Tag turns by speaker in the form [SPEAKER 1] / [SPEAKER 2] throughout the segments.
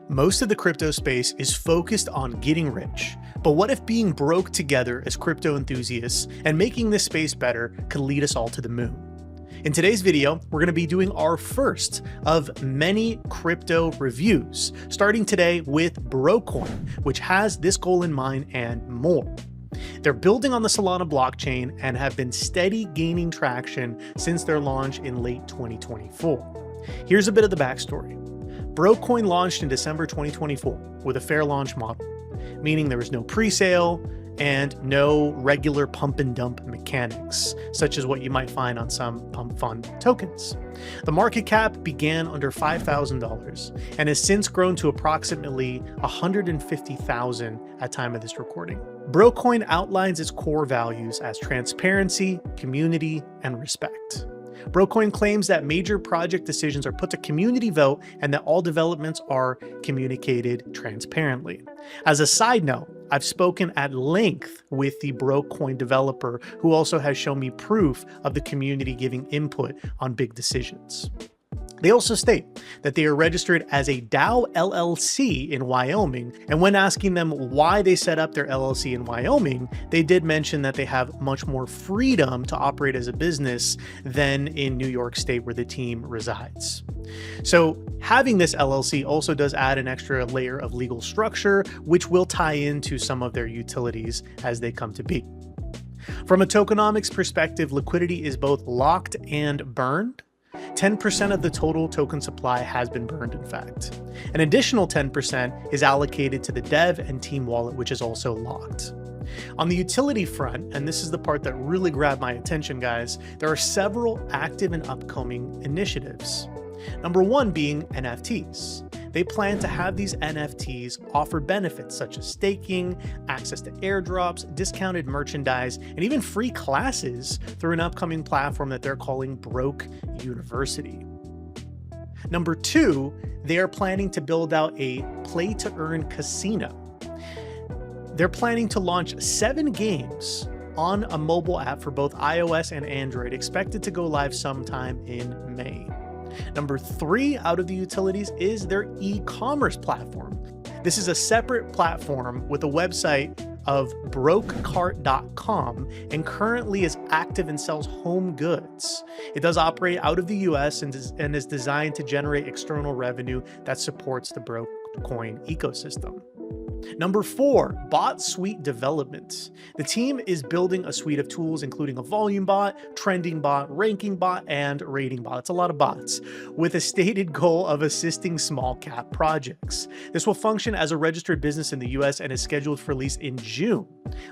[SPEAKER 1] Most of the crypto space is focused on getting rich, but what if being broke together as crypto enthusiasts and making this space better could lead us all to the moon? In today's video, we're going to be doing our first of many crypto reviews, starting today with Brokecoin, which has this goal in mind and more. They're building on the Solana blockchain and have been steady gaining traction since their launch in late 2024. Here's a bit of the backstory. Brokecoin launched in December 2024 with a fair launch model, meaning there was no pre-sale and no regular pump and dump mechanics, such as what you might find on some pump fund tokens. The market cap began under $5,000 and has since grown to approximately $150,000 at time of this recording. Brokecoin outlines its core values as transparency, community, and respect. Brokecoin claims that major project decisions are put to community vote and that all developments are communicated transparently. As a side note, I've spoken at length with the Brokecoin developer who also has shown me proof of the community giving input on big decisions. They also state that they are registered as a DAO LLC in Wyoming, and when asking them why they set up their LLC in Wyoming, they did mention that they have much more freedom to operate as a business than in New York State where the team resides. So having this LLC also does add an extra layer of legal structure, which will tie into some of their utilities as they come to be. From a tokenomics perspective, liquidity is both locked and burned. 10% of the total token supply has been burned, in fact. An additional 10% is allocated to the dev and team wallet, which is also locked. On the utility front, and this is the part that really grabbed my attention, guys, there are several active and upcoming initiatives. Number one being NFTs. They plan to have these NFTs offer benefits such as staking, access to airdrops, discounted merchandise, and even free classes through an upcoming platform that they're calling Broke University. Number two, they are planning to build out a play-to-earn casino. They're planning to launch 7 games on a mobile app for both iOS and Android, expected to go live sometime in May. Number 3 out of the utilities is their e-commerce platform. This is a separate platform with a website of brokecart.com and currently is active and sells home goods. It does operate out of the US and is designed to generate external revenue that supports the Brokecoin ecosystem. Number 4, bot suite development. The team is building a suite of tools, including a volume bot, trending bot, ranking bot, and rating bot. It's a lot of bots, with a stated goal of assisting small cap projects. This will function as a registered business in the US and is scheduled for release in June.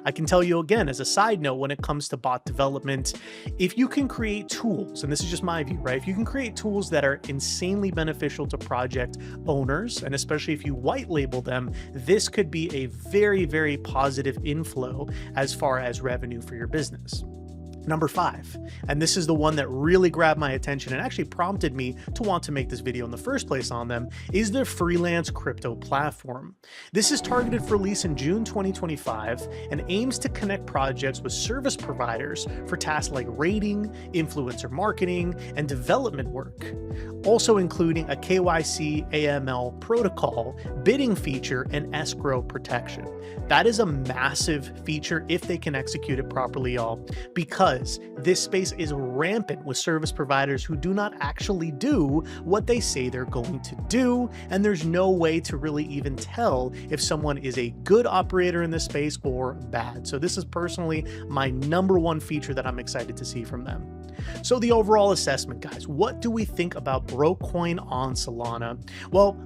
[SPEAKER 1] I can tell you again, as a side note, when it comes to bot development, if you can create tools, and this is just my view, right? If you can create tools that are insanely beneficial to project owners, and especially if you white label them, this could be a very, very positive inflow as far as revenue for your business. Number 5, and this is the one that really grabbed my attention and actually prompted me to want to make this video in the first place on them, is their freelance crypto platform. This is targeted for release in June 2025 and aims to connect projects with service providers for tasks like rating, influencer marketing, and development work, also including a KYC AML protocol, bidding feature, and escrow protection. That is a massive feature if they can execute it properly, y'all, because this space is rampant with service providers who do not actually do what they say they're going to do, and there's no way to really even tell if someone is a good operator in this space or bad. So this is personally my number 1 feature that I'm excited to see from them. So the overall assessment, guys, what do we think about Brokecoin on Solana? Well,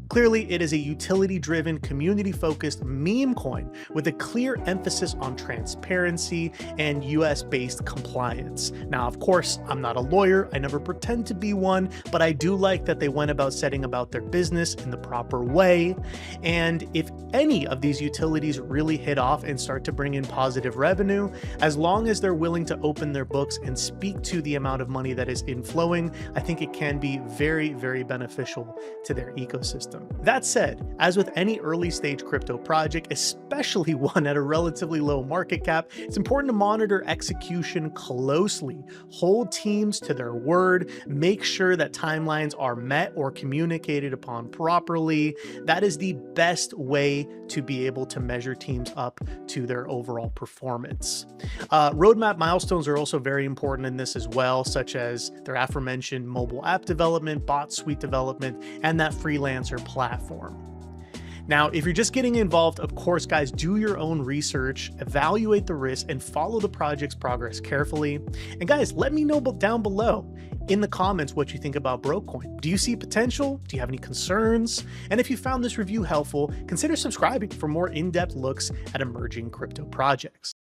[SPEAKER 1] clearly, it is a utility-driven, community-focused meme coin with a clear emphasis on transparency and US-based compliance. Now, of course, I'm not a lawyer. I never pretend to be one, but I do like that they went about setting about their business in the proper way. And if any of these utilities really hit off and start to bring in positive revenue, as long as they're willing to open their books and speak to the amount of money that is inflowing, I think it can be very, very beneficial to their ecosystem. them. That said, as with any early stage crypto project, especially one at a relatively low market cap, it's important to monitor execution closely, hold teams to their word, make sure that timelines are met or communicated upon properly. That is the best way to be able to measure teams up to their overall performance. Roadmap milestones are also very important in this as well, such as their aforementioned mobile app development, bot suite development, and that freelancer platform. Now, if you're just getting involved, of course, guys, do your own research, evaluate the risk, and follow the project's progress carefully. And guys, let me know down below in the comments what you think about Brokecoin. Do you see potential? Do you have any concerns? And if you found this review helpful, consider subscribing for more in-depth looks at emerging crypto projects.